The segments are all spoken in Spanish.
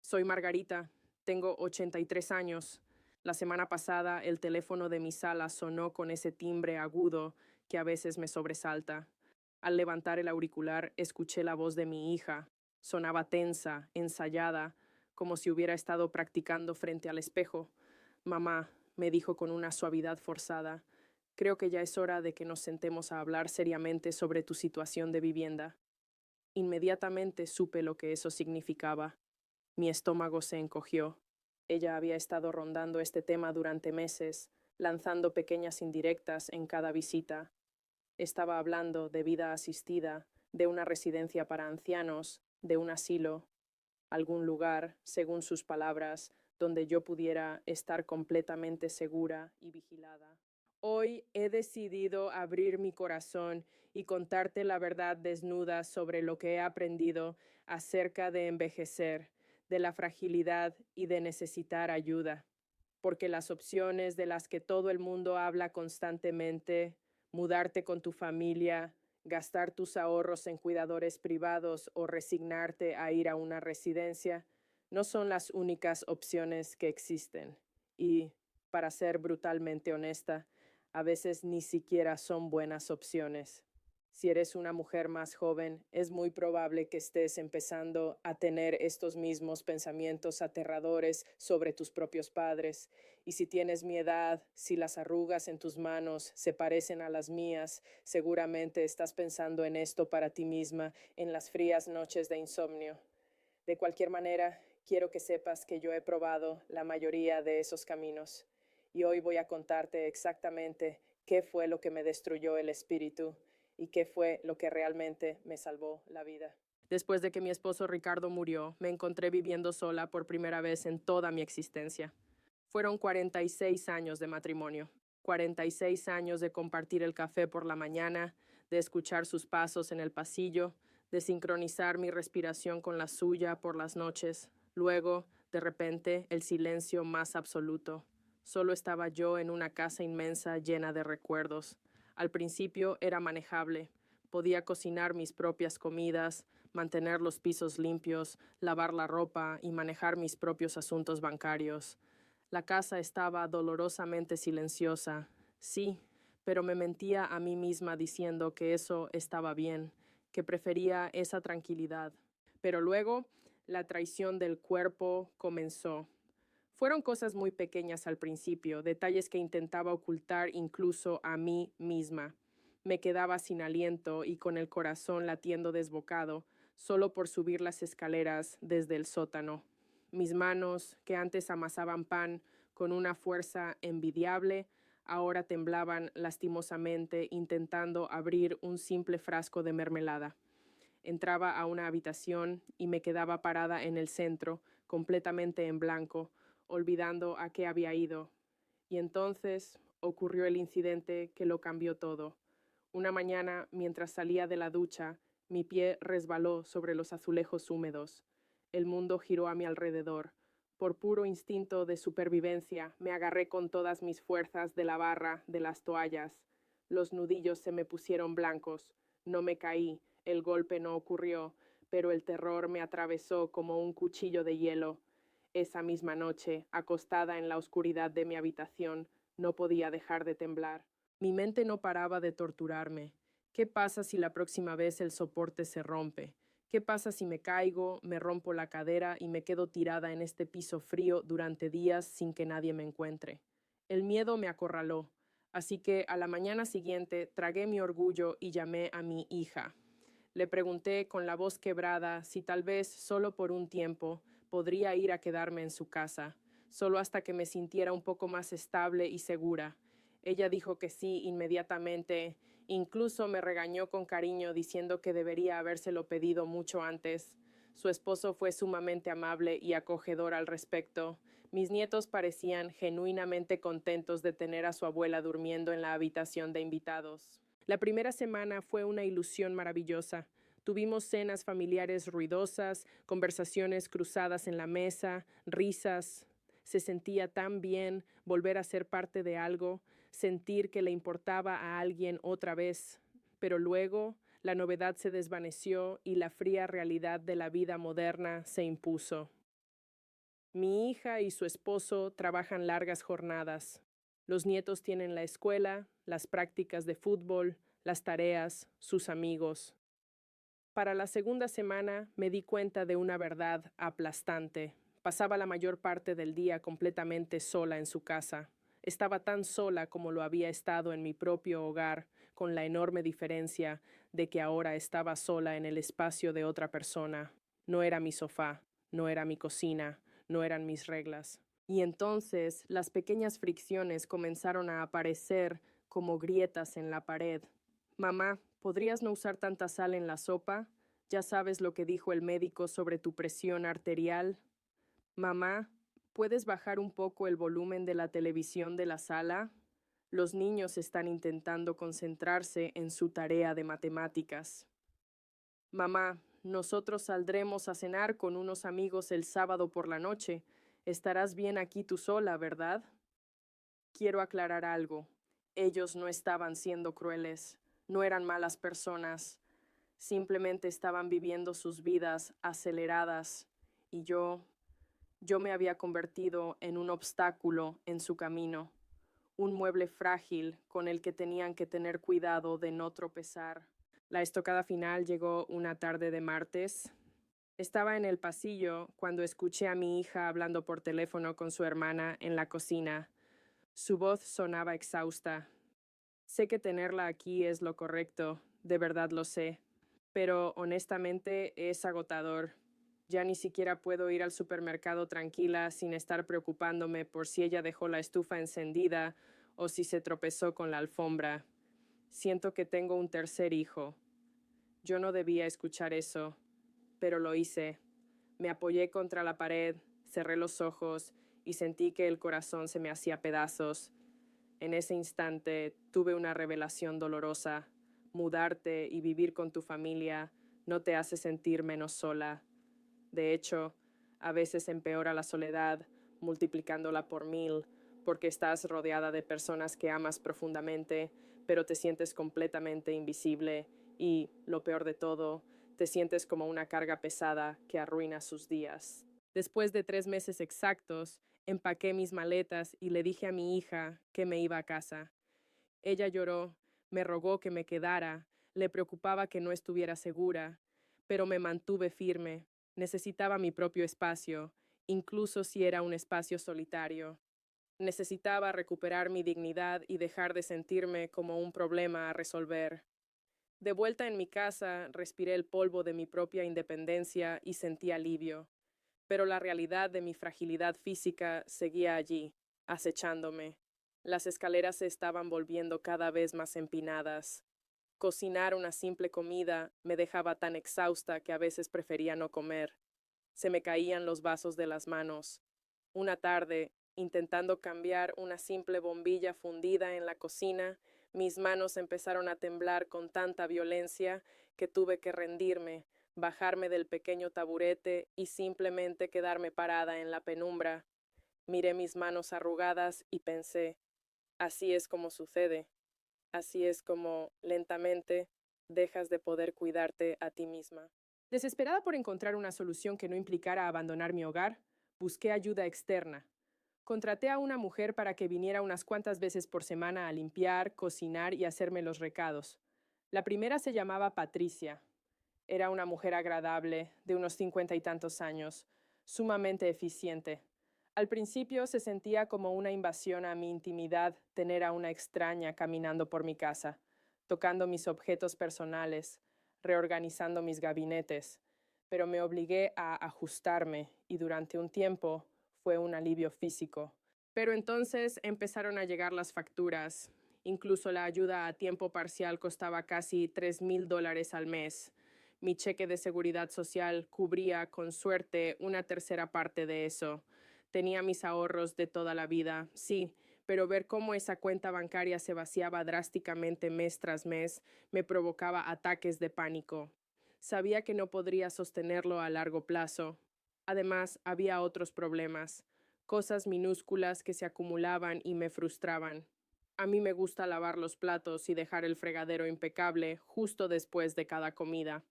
Soy Margarita, tengo 83 años. La semana pasada el teléfono de mi sala sonó con ese timbre agudo que a veces me sobresalta. Al levantar el auricular escuché la voz de mi hija. Sonaba tensa, ensayada, como si hubiera estado practicando frente al espejo. Mamá, me dijo con una suavidad forzada, creo que ya es hora de que nos sentemos a hablar seriamente sobre tu situación de vivienda. Inmediatamente supe lo que eso significaba. Mi estómago se encogió. Ella había estado rondando este tema durante meses, lanzando pequeñas indirectas en cada visita. Estaba hablando de vida asistida, de una residencia para ancianos, de un asilo, algún lugar, según sus palabras, donde yo pudiera estar completamente segura y vigilada. Hoy he decidido abrir mi corazón y contarte la verdad desnuda sobre lo que he aprendido acerca de envejecer, de la fragilidad y de necesitar ayuda. Porque las opciones de las que todo el mundo habla constantemente, mudarte con tu familia, gastar tus ahorros en cuidadores privados o resignarte a ir a una residencia, no son las únicas opciones que existen. Y, para ser brutalmente honesta, a veces ni siquiera son buenas opciones. Si eres una mujer más joven, es muy probable que estés empezando a tener estos mismos pensamientos aterradores sobre tus propios padres. Y si tienes mi edad, si las arrugas en tus manos se parecen a las mías, seguramente estás pensando en esto para ti misma en las frías noches de insomnio. De cualquier manera, quiero que sepas que yo he probado la mayoría de esos caminos. Y hoy voy a contarte exactamente qué fue lo que me destruyó el espíritu y qué fue lo que realmente me salvó la vida. Después de que mi esposo Ricardo murió, me encontré viviendo sola por primera vez en toda mi existencia. Fueron 46 años de matrimonio, 46 años de compartir el café por la mañana, de escuchar sus pasos en el pasillo, de sincronizar mi respiración con la suya por las noches. Luego, de repente, el silencio más absoluto. Solo estaba yo en una casa inmensa llena de recuerdos. Al principio era manejable. Podía cocinar mis propias comidas, mantener los pisos limpios, lavar la ropa y manejar mis propios asuntos bancarios. La casa estaba dolorosamente silenciosa, sí, pero me mentía a mí misma diciendo que eso estaba bien, que prefería esa tranquilidad. Pero luego, la traición del cuerpo comenzó. Fueron cosas muy pequeñas al principio, detalles que intentaba ocultar incluso a mí misma. Me quedaba sin aliento y con el corazón latiendo desbocado, solo por subir las escaleras desde el sótano. Mis manos, que antes amasaban pan con una fuerza envidiable, ahora temblaban lastimosamente intentando abrir un simple frasco de mermelada. Entraba a una habitación y me quedaba parada en el centro, completamente en blanco, olvidando a qué había ido. Y entonces ocurrió el incidente que lo cambió todo. Una mañana, mientras salía de la ducha, mi pie resbaló sobre los azulejos húmedos. El mundo giró a mi alrededor. Por puro instinto de supervivencia, me agarré con todas mis fuerzas de la barra, de las toallas. Los nudillos se me pusieron blancos. No me caí, el golpe no ocurrió, pero el terror me atravesó como un cuchillo de hielo. Esa misma noche, acostada en la oscuridad de mi habitación, no podía dejar de temblar. Mi mente no paraba de torturarme. ¿Qué pasa si la próxima vez el soporte se rompe? ¿Qué pasa si me caigo, me rompo la cadera y me quedo tirada en este piso frío durante días sin que nadie me encuentre? El miedo me acorraló, así que a la mañana siguiente tragué mi orgullo y llamé a mi hija. Le pregunté con la voz quebrada si tal vez, solo por un tiempo, podría ir a quedarme en su casa, solo hasta que me sintiera un poco más estable y segura. Ella dijo que sí inmediatamente, incluso me regañó con cariño diciendo que debería habérselo pedido mucho antes. Su esposo fue sumamente amable y acogedor al respecto. Mis nietos parecían genuinamente contentos de tener a su abuela durmiendo en la habitación de invitados. La primera semana fue una ilusión maravillosa. Tuvimos cenas familiares ruidosas, conversaciones cruzadas en la mesa, risas. Se sentía tan bien volver a ser parte de algo, sentir que le importaba a alguien otra vez. Pero luego la novedad se desvaneció y la fría realidad de la vida moderna se impuso. Mi hija y su esposo trabajan largas jornadas. Los nietos tienen la escuela, las prácticas de fútbol, las tareas, sus amigos. Para la segunda semana me di cuenta de una verdad aplastante. Pasaba la mayor parte del día completamente sola en su casa. Estaba tan sola como lo había estado en mi propio hogar, con la enorme diferencia de que ahora estaba sola en el espacio de otra persona. No era mi sofá, no era mi cocina, no eran mis reglas. Y entonces las pequeñas fricciones comenzaron a aparecer como grietas en la pared. Mamá, ¿podrías no usar tanta sal en la sopa? ¿Ya sabes lo que dijo el médico sobre tu presión arterial? Mamá, ¿puedes bajar un poco el volumen de la televisión de la sala? Los niños están intentando concentrarse en su tarea de matemáticas. Mamá, nosotros saldremos a cenar con unos amigos el sábado por la noche. Estarás bien aquí tú sola, ¿verdad? Quiero aclarar algo. Ellos no estaban siendo crueles, no eran malas personas, simplemente estaban viviendo sus vidas aceleradas y yo me había convertido en un obstáculo en su camino, un mueble frágil con el que tenían que tener cuidado de no tropezar. La estocada final llegó una tarde de martes. Estaba en el pasillo cuando escuché a mi hija hablando por teléfono con su hermana en la cocina. Su voz sonaba exhausta. Sé que tenerla aquí es lo correcto, de verdad lo sé, pero honestamente es agotador. Ya ni siquiera puedo ir al supermercado tranquila sin estar preocupándome por si ella dejó la estufa encendida o si se tropezó con la alfombra. Siento que tengo un tercer hijo. Yo no debía escuchar eso, pero lo hice. Me apoyé contra la pared, cerré los ojos y sentí que el corazón se me hacía pedazos. En ese instante tuve una revelación dolorosa. Mudarte y vivir con tu familia no te hace sentir menos sola. De hecho, a veces empeora la soledad, multiplicándola por 1000, porque estás rodeada de personas que amas profundamente, pero te sientes completamente invisible y, lo peor de todo, te sientes como una carga pesada que arruina sus días. Después de 3 meses exactos, empaqué mis maletas y le dije a mi hija que me iba a casa. Ella lloró, me rogó que me quedara, le preocupaba que no estuviera segura, pero me mantuve firme. Necesitaba mi propio espacio, incluso si era un espacio solitario. Necesitaba recuperar mi dignidad y dejar de sentirme como un problema a resolver. De vuelta en mi casa, respiré el polvo de mi propia independencia y sentí alivio. Pero la realidad de mi fragilidad física seguía allí, acechándome. Las escaleras se estaban volviendo cada vez más empinadas. Cocinar una simple comida me dejaba tan exhausta que a veces prefería no comer. Se me caían los vasos de las manos. Una tarde, intentando cambiar una simple bombilla fundida en la cocina, mis manos empezaron a temblar con tanta violencia que tuve que rendirme, bajarme del pequeño taburete y simplemente quedarme parada en la penumbra. Miré mis manos arrugadas y pensé, así es como sucede, así es como, lentamente, dejas de poder cuidarte a ti misma. Desesperada por encontrar una solución que no implicara abandonar mi hogar, busqué ayuda externa. Contraté a una mujer para que viniera unas cuantas veces por semana a limpiar, cocinar y hacerme los recados. La primera se llamaba Patricia. Era una mujer agradable, de unos 50 y tantos años, sumamente eficiente. Al principio se sentía como una invasión a mi intimidad tener a una extraña caminando por mi casa, tocando mis objetos personales, reorganizando mis gabinetes, pero me obligué a ajustarme y durante un tiempo fue un alivio físico. Pero entonces empezaron a llegar las facturas. Incluso la ayuda a tiempo parcial costaba casi $3,000 al mes. Mi cheque de seguridad social cubría, con suerte, una tercera parte de eso. Tenía mis ahorros de toda la vida, sí, pero ver cómo esa cuenta bancaria se vaciaba drásticamente mes tras mes me provocaba ataques de pánico. Sabía que no podría sostenerlo a largo plazo. Además, había otros problemas, cosas minúsculas que se acumulaban y me frustraban. A mí me gusta lavar los platos y dejar el fregadero impecable justo después de cada comida.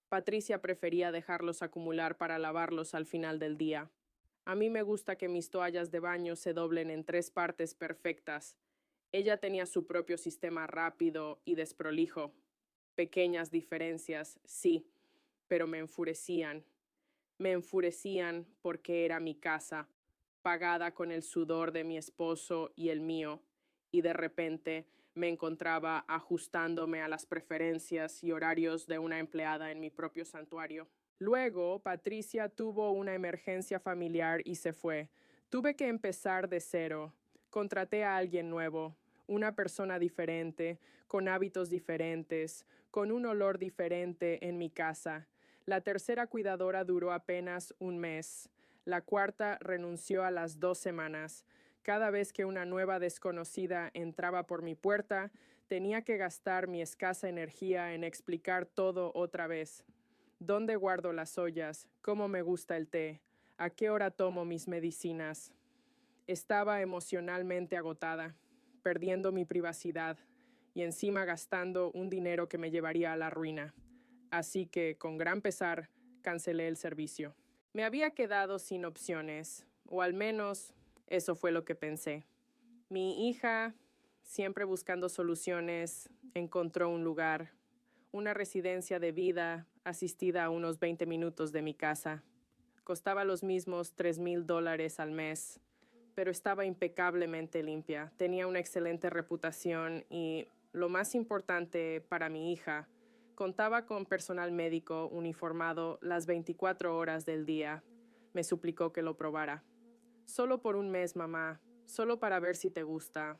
Patricia prefería dejarlos acumular para lavarlos al final del día. A mí me gusta que mis toallas de baño se doblen en 3 partes perfectas. Ella tenía su propio sistema rápido y desprolijo. Pequeñas diferencias, sí, pero me enfurecían. Me enfurecían porque era mi casa, pagada con el sudor de mi esposo y el mío, y de repente me encontraba ajustándome a las preferencias y horarios de una empleada en mi propio santuario. Luego, Patricia tuvo una emergencia familiar y se fue. Tuve que empezar de cero. Contraté a alguien nuevo, una persona diferente, con hábitos diferentes, con un olor diferente en mi casa. La tercera cuidadora duró apenas un mes. La cuarta renunció a las 2 semanas. Cada vez que una nueva desconocida entraba por mi puerta, tenía que gastar mi escasa energía en explicar todo otra vez. ¿Dónde guardo las ollas? ¿Cómo me gusta el té? ¿A qué hora tomo mis medicinas? Estaba emocionalmente agotada, perdiendo mi privacidad y encima gastando un dinero que me llevaría a la ruina. Así que, con gran pesar, cancelé el servicio. Me había quedado sin opciones, o al menos eso fue lo que pensé. Mi hija, siempre buscando soluciones, encontró un lugar, una residencia de vida asistida a unos 20 minutos de mi casa. Costaba los mismos $3,000 al mes, pero estaba impecablemente limpia. Tenía una excelente reputación y, lo más importante para mi hija, contaba con personal médico uniformado las 24 horas del día. Me suplicó que lo probara. Solo por un mes, mamá. Solo para ver si te gusta.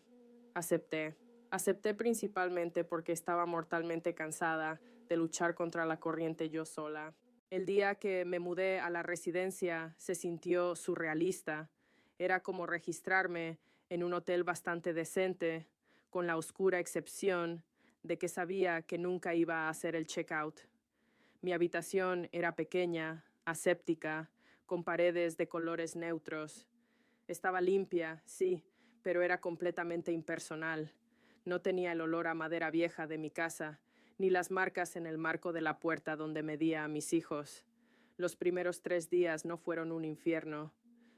Acepté. Acepté principalmente porque estaba mortalmente cansada de luchar contra la corriente yo sola. El día que me mudé a la residencia se sintió surrealista. Era como registrarme en un hotel bastante decente, con la oscura excepción de que sabía que nunca iba a hacer el checkout. Mi habitación era pequeña, aséptica, con paredes de colores neutros. Estaba limpia, sí, pero era completamente impersonal. No tenía el olor a madera vieja de mi casa, ni las marcas en el marco de la puerta donde medía a mis hijos. Los primeros 3 días no fueron un infierno.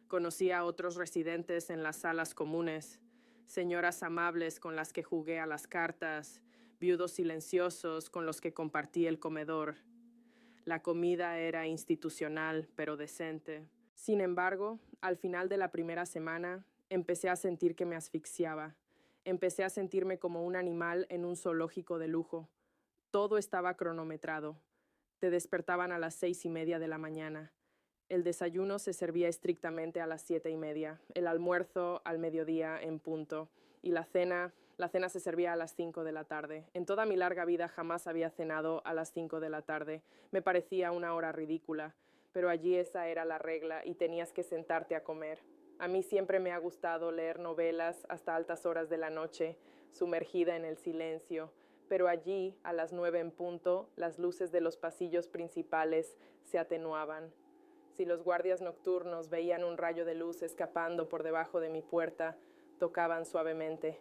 Conocí a otros residentes en las salas comunes, señoras amables con las que jugué a las cartas, viudos silenciosos con los que compartí el comedor. La comida era institucional, pero decente. Sin embargo, al final de la primera semana, empecé a sentir que me asfixiaba. Empecé a sentirme como un animal en un zoológico de lujo. Todo estaba cronometrado. Te despertaban a las 6:30 de la mañana. El desayuno se servía estrictamente a las 7:30, el almuerzo al mediodía en punto, y la cena se servía a las 5 de la tarde. En toda mi larga vida jamás había cenado a las 5 de la tarde. Me parecía una hora ridícula, pero allí esa era la regla y tenías que sentarte a comer. A mí siempre me ha gustado leer novelas hasta altas horas de la noche, sumergida en el silencio, pero allí, a las 9 en punto, las luces de los pasillos principales se atenuaban. Si los guardias nocturnos veían un rayo de luz escapando por debajo de mi puerta, tocaban suavemente.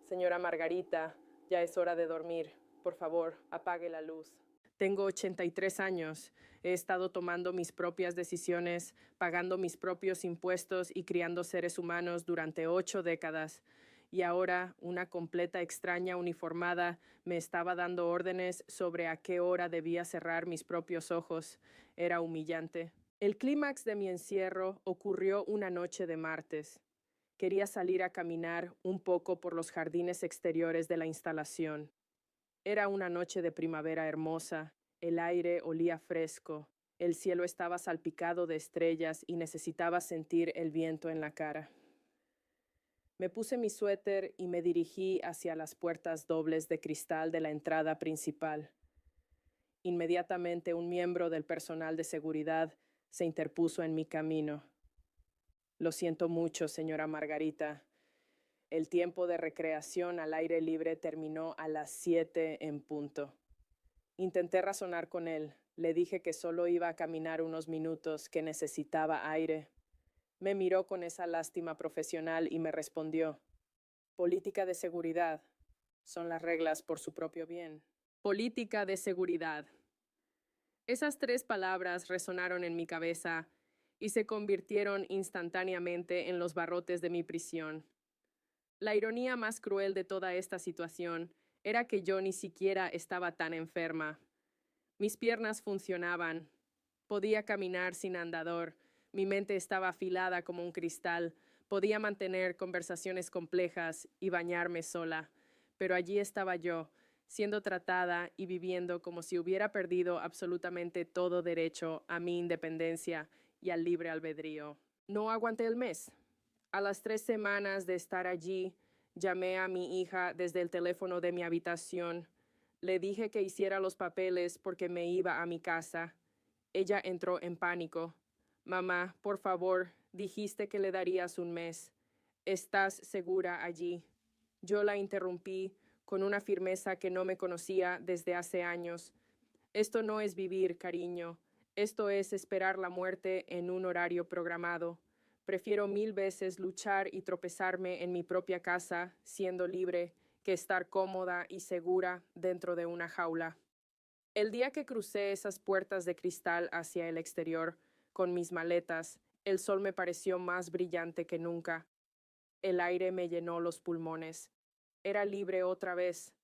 Señora Margarita, ya es hora de dormir. Por favor, apague la luz. Tengo 83 años. He estado tomando mis propias decisiones, pagando mis propios impuestos y criando seres humanos durante 8 décadas. Y ahora una completa extraña uniformada me estaba dando órdenes sobre a qué hora debía cerrar mis propios ojos. Era humillante. El clímax de mi encierro ocurrió una noche de martes. Quería salir a caminar un poco por los jardines exteriores de la instalación. Era una noche de primavera hermosa, el aire olía fresco, el cielo estaba salpicado de estrellas y necesitaba sentir el viento en la cara. Me puse mi suéter y me dirigí hacia las puertas dobles de cristal de la entrada principal. Inmediatamente un miembro del personal de seguridad se interpuso en mi camino. Lo siento mucho, señora Margarita. El tiempo de recreación al aire libre terminó a las 7 en punto. Intenté razonar con él. Le dije que solo iba a caminar unos minutos, que necesitaba aire. Me miró con esa lástima profesional y me respondió: política de seguridad. Son las reglas por su propio bien. Política de seguridad. Esas 3 palabras resonaron en mi cabeza y se convirtieron instantáneamente en los barrotes de mi prisión. La ironía más cruel de toda esta situación era que yo ni siquiera estaba tan enferma. Mis piernas funcionaban. Podía caminar sin andador. Mi mente estaba afilada como un cristal. Podía mantener conversaciones complejas y bañarme sola. Pero allí estaba yo, siendo tratada y viviendo como si hubiera perdido absolutamente todo derecho a mi independencia y al libre albedrío. No aguanté el mes. A las 3 semanas de estar allí, llamé a mi hija desde el teléfono de mi habitación. Le dije que hiciera los papeles porque me iba a mi casa. Ella entró en pánico. Mamá, por favor, dijiste que le darías un mes. ¿Estás segura allí? Yo la interrumpí con una firmeza que no me conocía desde hace años. Esto no es vivir, cariño. Esto es esperar la muerte en un horario programado. Prefiero 1000 veces luchar y tropezarme en mi propia casa, siendo libre, que estar cómoda y segura dentro de una jaula. El día que crucé esas puertas de cristal hacia el exterior, con mis maletas, el sol me pareció más brillante que nunca. El aire me llenó los pulmones. Era libre otra vez.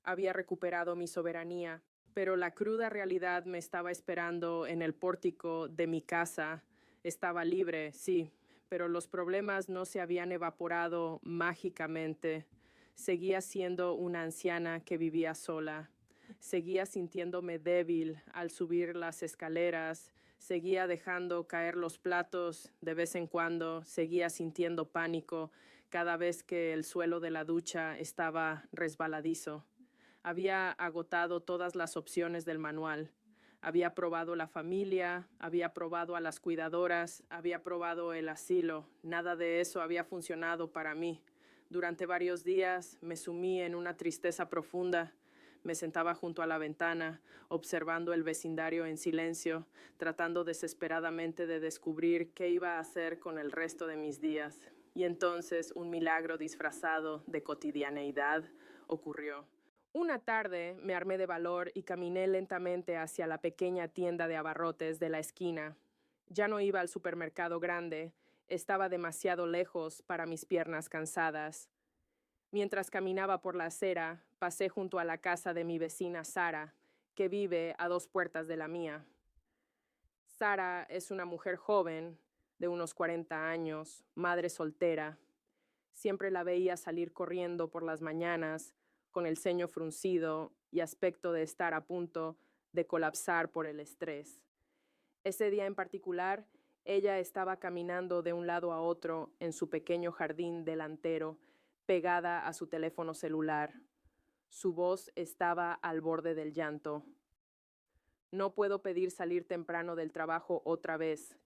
Había recuperado mi soberanía, pero la cruda realidad me estaba esperando en el pórtico de mi casa. Estaba libre, sí, pero los problemas no se habían evaporado mágicamente. Seguía siendo una anciana que vivía sola. Seguía sintiéndome débil al subir las escaleras. Seguía dejando caer los platos de vez en cuando. Seguía sintiendo pánico cada vez que el suelo de la ducha estaba resbaladizo. Había agotado todas las opciones del manual. Había probado la familia, había probado a las cuidadoras, había probado el asilo. Nada de eso había funcionado para mí. Durante varios días me sumí en una tristeza profunda. Me sentaba junto a la ventana, observando el vecindario en silencio, tratando desesperadamente de descubrir qué iba a hacer con el resto de mis días. Y entonces un milagro disfrazado de cotidianeidad ocurrió. Una tarde me armé de valor y caminé lentamente hacia la pequeña tienda de abarrotes de la esquina. Ya no iba al supermercado grande, estaba demasiado lejos para mis piernas cansadas. Mientras caminaba por la acera, pasé junto a la casa de mi vecina Sara, que vive a 2 puertas de la mía. Sara es una mujer joven, de unos 40 años, madre soltera. Siempre la veía salir corriendo por las mañanas, con el ceño fruncido y aspecto de estar a punto de colapsar por el estrés. Ese día en particular, ella estaba caminando de un lado a otro en su pequeño jardín delantero, pegada a su teléfono celular. Su voz estaba al borde del llanto. No puedo pedir salir temprano del trabajo otra vez.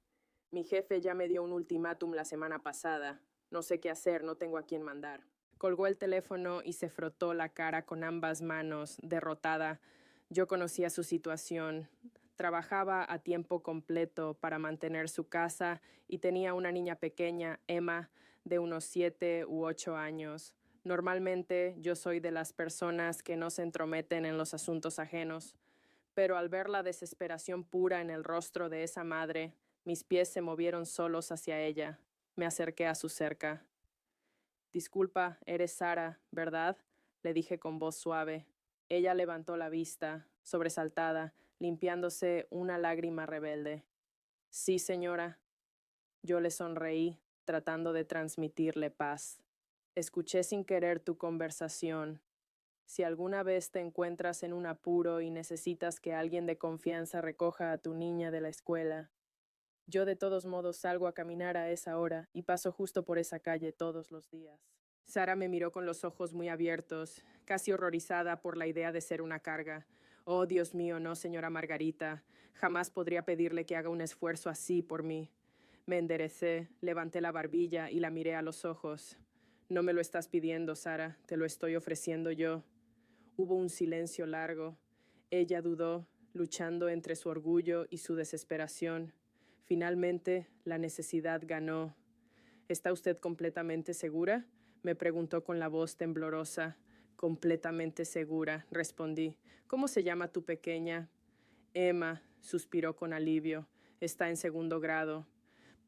Mi jefe ya me dio un ultimátum la semana pasada. No sé qué hacer, no tengo a quién mandar. Colgó el teléfono y se frotó la cara con ambas manos, derrotada. Yo conocía su situación. Trabajaba a tiempo completo para mantener su casa y tenía una niña pequeña, Emma, de unos 7 u 8 años. Normalmente yo soy de las personas que no se entrometen en los asuntos ajenos, pero al ver la desesperación pura en el rostro de esa madre, mis pies se movieron solos hacia ella. Me acerqué a su cerca. Disculpa, eres Sara, ¿verdad? Le dije con voz suave. Ella levantó la vista, sobresaltada, limpiándose una lágrima rebelde. Sí, señora. Yo le sonreí, tratando de transmitirle paz. Escuché sin querer tu conversación. Si alguna vez te encuentras en un apuro y necesitas que alguien de confianza recoja a tu niña de la escuela, yo de todos modos salgo a caminar a esa hora y paso justo por esa calle todos los días. Sara me miró con los ojos muy abiertos, casi horrorizada por la idea de ser una carga. Oh, Dios mío, no, señora Margarita. Jamás podría pedirle que haga un esfuerzo así por mí. Me enderecé, levanté la barbilla y la miré a los ojos. No me lo estás pidiendo, Sara, te lo estoy ofreciendo yo. Hubo un silencio largo. Ella dudó, luchando entre su orgullo y su desesperación. Finalmente, la necesidad ganó. ¿Está usted completamente segura?, me preguntó con la voz temblorosa. Completamente segura, respondí. ¿Cómo se llama tu pequeña? Emma, suspiró con alivio. Está en 2º grado.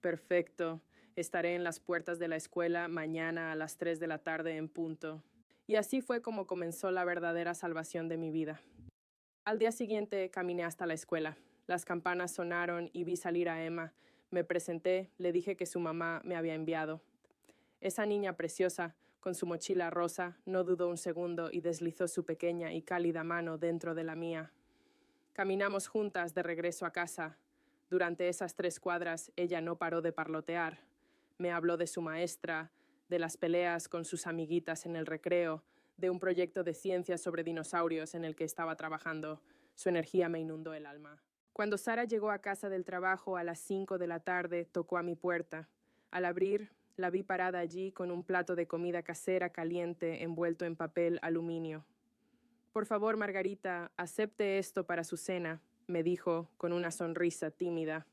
Perfecto. Estaré en las puertas de la escuela mañana a las 3 de la tarde en punto. Y así fue como comenzó la verdadera salvación de mi vida. Al día siguiente caminé hasta la escuela. Las campanas sonaron y vi salir a Emma. Me presenté, le dije que su mamá me había enviado. Esa niña preciosa, con su mochila rosa, no dudó un segundo y deslizó su pequeña y cálida mano dentro de la mía. Caminamos juntas de regreso a casa. Durante esas 3 cuadras ella no paró de parlotear. Me habló de su maestra, de las peleas con sus amiguitas en el recreo, de un proyecto de ciencia sobre dinosaurios en el que estaba trabajando. Su energía me inundó el alma. Cuando Sara llegó a casa del trabajo a las 5 de la tarde, tocó a mi puerta. Al abrir, la vi parada allí con un plato de comida casera caliente envuelto en papel aluminio. Por favor, Margarita, acepte esto para su cena, me dijo con una sonrisa tímida.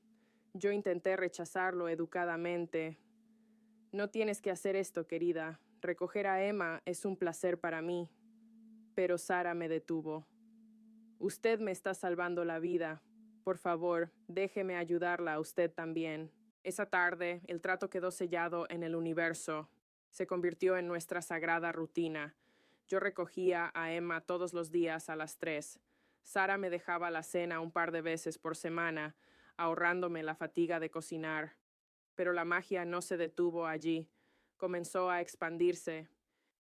Yo intenté rechazarlo educadamente. No tienes que hacer esto, querida. Recoger a Emma es un placer para mí. Pero Sara me detuvo. Usted me está salvando la vida. Por favor, déjeme ayudarla a usted también. Esa tarde, el trato quedó sellado en el universo. Se convirtió en nuestra sagrada rutina. Yo recogía a Emma todos los días a las 3. Sara me dejaba la cena un par de veces por semana, ahorrándome la fatiga de cocinar. Pero la magia no se detuvo allí. Comenzó a expandirse.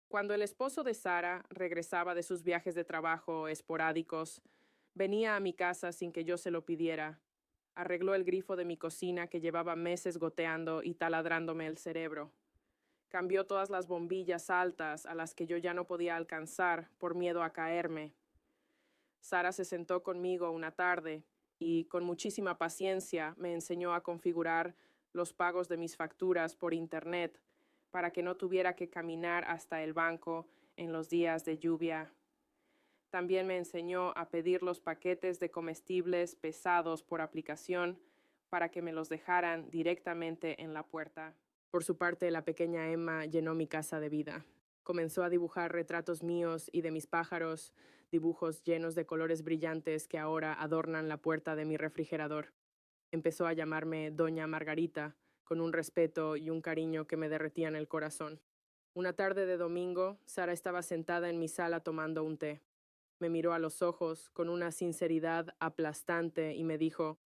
Cuando el esposo de Sara regresaba de sus viajes de trabajo esporádicos, venía a mi casa sin que yo se lo pidiera. Arregló el grifo de mi cocina que llevaba meses goteando y taladrándome el cerebro. Cambió todas las bombillas altas a las que yo ya no podía alcanzar por miedo a caerme. Sara se sentó conmigo una tarde y, con muchísima paciencia, me enseñó a configurar los pagos de mis facturas por internet para que no tuviera que caminar hasta el banco en los días de lluvia. También me enseñó a pedir los paquetes de comestibles pesados por aplicación para que me los dejaran directamente en la puerta. Por su parte, la pequeña Emma llenó mi casa de vida. Comenzó a dibujar retratos míos y de mis pájaros, dibujos llenos de colores brillantes que ahora adornan la puerta de mi refrigerador. Empezó a llamarme Doña Margarita, con un respeto y un cariño que me derretían el corazón. Una tarde de domingo, Sara estaba sentada en mi sala tomando un té. Me miró a los ojos con una sinceridad aplastante y me dijo,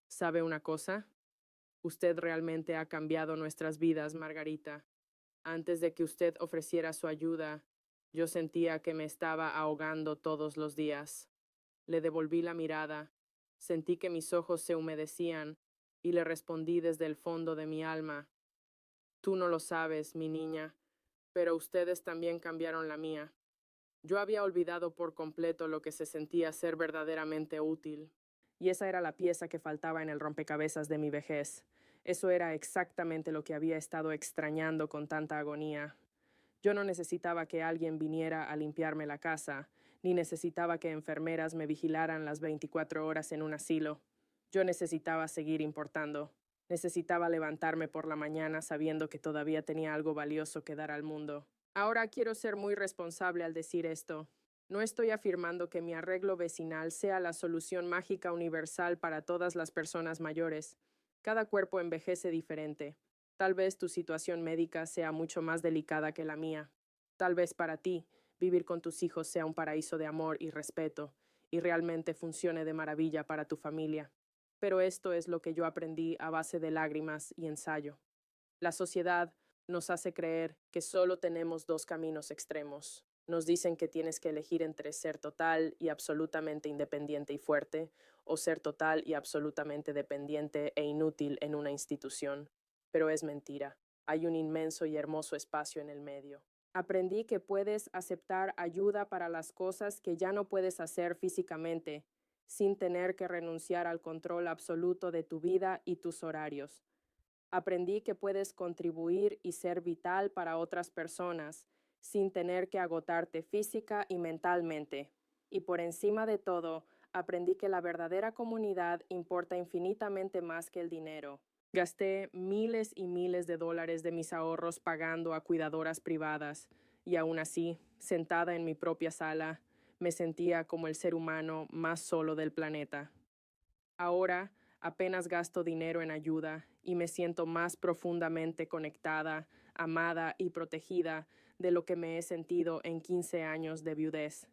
¿sabe una cosa? Usted realmente ha cambiado nuestras vidas, Margarita. Antes de que usted ofreciera su ayuda, yo sentía que me estaba ahogando todos los días. Le devolví la mirada, sentí que mis ojos se humedecían y le respondí desde el fondo de mi alma. Tú no lo sabes, mi niña, pero ustedes también cambiaron la mía. Yo había olvidado por completo lo que se sentía ser verdaderamente útil. Y esa era la pieza que faltaba en el rompecabezas de mi vejez. Eso era exactamente lo que había estado extrañando con tanta agonía. Yo no necesitaba que alguien viniera a limpiarme la casa, ni necesitaba que enfermeras me vigilaran las 24 horas en un asilo. Yo necesitaba seguir importando. Necesitaba levantarme por la mañana sabiendo que todavía tenía algo valioso que dar al mundo. Ahora quiero ser muy responsable al decir esto. No estoy afirmando que mi arreglo vecinal sea la solución mágica universal para todas las personas mayores. Cada cuerpo envejece diferente. Tal vez tu situación médica sea mucho más delicada que la mía. Tal vez para ti, vivir con tus hijos sea un paraíso de amor y respeto, y realmente funcione de maravilla para tu familia. Pero esto es lo que yo aprendí a base de lágrimas y ensayo. La sociedad nos hace creer que solo tenemos 2 caminos extremos. Nos dicen que tienes que elegir entre ser total y absolutamente independiente y fuerte, o ser total y absolutamente dependiente e inútil en una institución. Pero es mentira. Hay un inmenso y hermoso espacio en el medio. Aprendí que puedes aceptar ayuda para las cosas que ya no puedes hacer físicamente, sin tener que renunciar al control absoluto de tu vida y tus horarios. Aprendí que puedes contribuir y ser vital para otras personas sin tener que agotarte física y mentalmente. Y por encima de todo, aprendí que la verdadera comunidad importa infinitamente más que el dinero. Gasté miles y miles de dólares de mis ahorros pagando a cuidadoras privadas, y aún así, sentada en mi propia sala, me sentía como el ser humano más solo del planeta. Ahora, Apenas gasto dinero en ayuda y me siento más profundamente conectada, amada y protegida de lo que me he sentido en 15 años de viudez.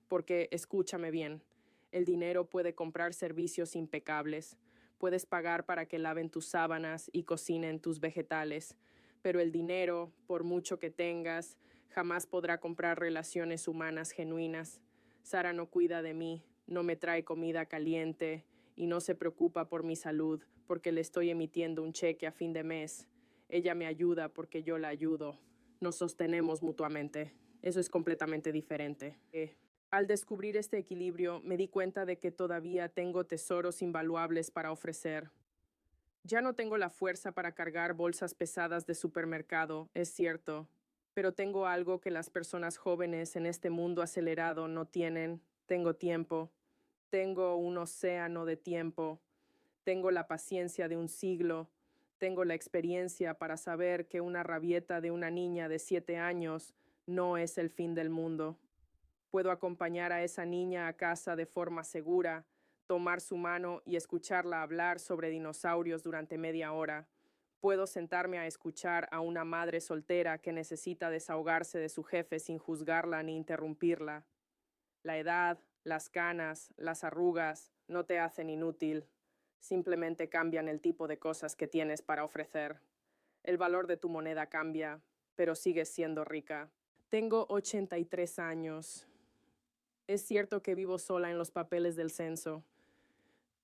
Porque, escúchame bien, el dinero puede comprar servicios impecables, puedes pagar para que laven tus sábanas y cocinen tus vegetales, pero el dinero, por mucho que tengas, jamás podrá comprar relaciones humanas genuinas. Sara no cuida de mí, no me trae comida caliente y no se preocupa por mi salud porque le estoy emitiendo un cheque a fin de mes. Ella me ayuda porque yo la ayudo. Nos sostenemos mutuamente. Eso es completamente diferente. Al descubrir este equilibrio, me di cuenta de que todavía tengo tesoros invaluables para ofrecer. Ya no tengo la fuerza para cargar bolsas pesadas de supermercado, es cierto, pero tengo algo que las personas jóvenes en este mundo acelerado no tienen. Tengo tiempo. Tengo un océano de tiempo. Tengo la paciencia de un siglo. Tengo la experiencia para saber que una rabieta de una niña de 7 años no es el fin del mundo. Puedo acompañar a esa niña a casa de forma segura, tomar su mano y escucharla hablar sobre dinosaurios durante media hora. Puedo sentarme a escuchar a una madre soltera que necesita desahogarse de su jefe sin juzgarla ni interrumpirla. La edad, las canas, las arrugas no te hacen inútil. Simplemente cambian el tipo de cosas que tienes para ofrecer. El valor de tu moneda cambia, pero sigues siendo rica. Tengo 83 años. Es cierto que vivo sola en los papeles del censo,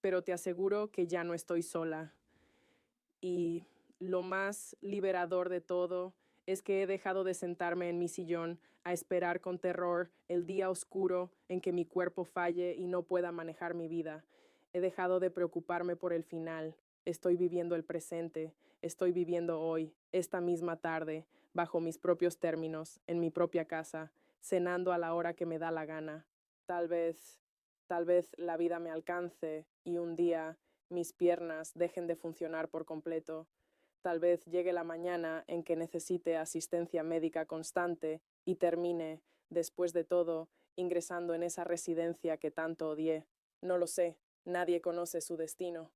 pero te aseguro que ya no estoy sola. Y lo más liberador de todo es que he dejado de sentarme en mi sillón a esperar con terror el día oscuro en que mi cuerpo falle y no pueda manejar mi vida. He dejado de preocuparme por el final. Estoy viviendo el presente. Estoy viviendo hoy, esta misma tarde, bajo mis propios términos, en mi propia casa, cenando a la hora que me da la gana. Tal vez, tal vez la vida me alcance y un día mis piernas dejen de funcionar por completo. Tal vez llegue la mañana en que necesite asistencia médica constante y termine, después de todo, ingresando en esa residencia que tanto odié. No lo sé, nadie conoce su destino.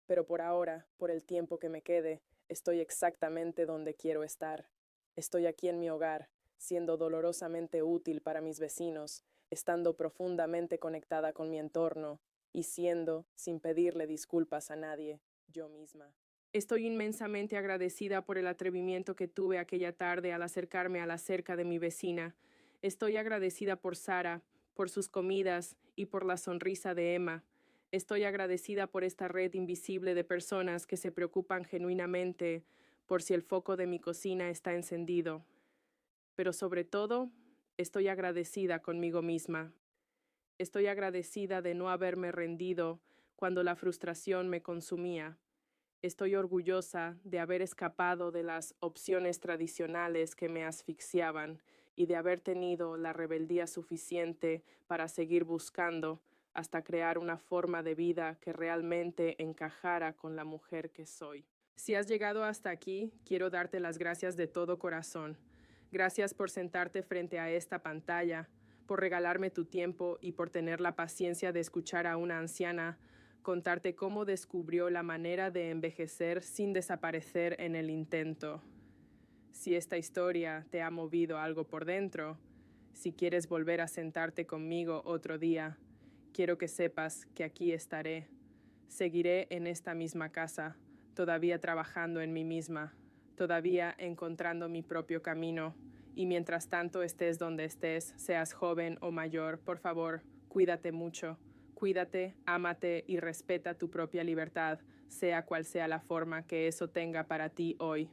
Pero por ahora, por el tiempo que me quede, estoy exactamente donde quiero estar. Estoy aquí en mi hogar, siendo dolorosamente útil para mis vecinos, estando profundamente conectada con mi entorno y siendo, sin pedirle disculpas a nadie, yo misma. Estoy inmensamente agradecida por el atrevimiento que tuve aquella tarde al acercarme a la cerca de mi vecina. Estoy agradecida por Sara, por sus comidas y por la sonrisa de Emma. Estoy agradecida por esta red invisible de personas que se preocupan genuinamente por si el foco de mi cocina está encendido. Pero sobre todo, estoy agradecida conmigo misma. Estoy agradecida de no haberme rendido cuando la frustración me consumía. Estoy orgullosa de haber escapado de las opciones tradicionales que me asfixiaban y de haber tenido la rebeldía suficiente para seguir buscando hasta crear una forma de vida que realmente encajara con la mujer que soy. Si has llegado hasta aquí, quiero darte las gracias de todo corazón. Gracias por sentarte frente a esta pantalla, por regalarme tu tiempo y por tener la paciencia de escuchar a una anciana contarte cómo descubrió la manera de envejecer sin desaparecer en el intento. Si esta historia te ha movido algo por dentro, si quieres volver a sentarte conmigo otro día, quiero que sepas que aquí estaré. Seguiré en esta misma casa, todavía trabajando en mí misma, todavía encontrando mi propio camino. Y mientras tanto estés donde estés, seas joven o mayor, por favor, cuídate mucho. Cuídate, ámate y respeta tu propia libertad, sea cual sea la forma que eso tenga para ti hoy.